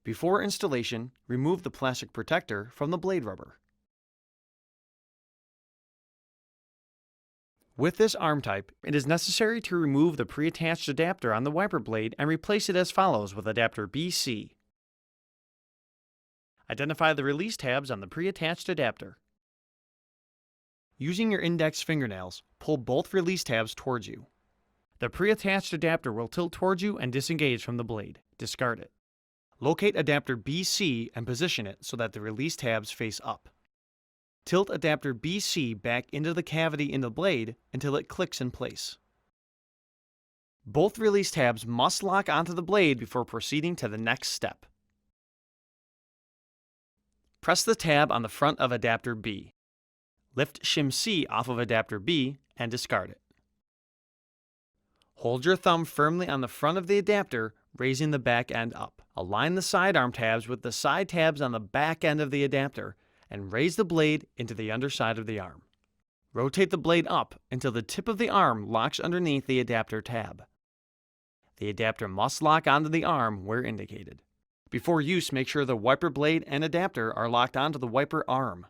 Before installation, remove the plastic protector from the blade rubber. With this arm type, it is necessary to remove the pre-attached adapter on the wiper blade and replace it as follows with adapter BC. Identify the release tabs on the pre-attached adapter. Using your index fingernails, pull both release tabs towards you. The pre-attached adapter will tilt towards you and disengage from the blade. Discard it. Locate adapter BC and position it so that the release tabs face up. Tilt adapter BC back into the cavity in the blade until it clicks in place. Both release tabs must lock onto the blade before proceeding to the next step. Press the tab on the front of adapter B. Lift shim C off of adapter B and discard it. Hold your thumb firmly on the front of the adapter, raising the back end up. Align the sidearm tabs with the side tabs on the back end of the adapter and raise the blade into the underside of the arm. Rotate the blade up until the tip of the arm locks underneath the adapter tab. The adapter must lock onto the arm where indicated. Before use, make sure the wiper blade and adapter are locked onto the wiper arm.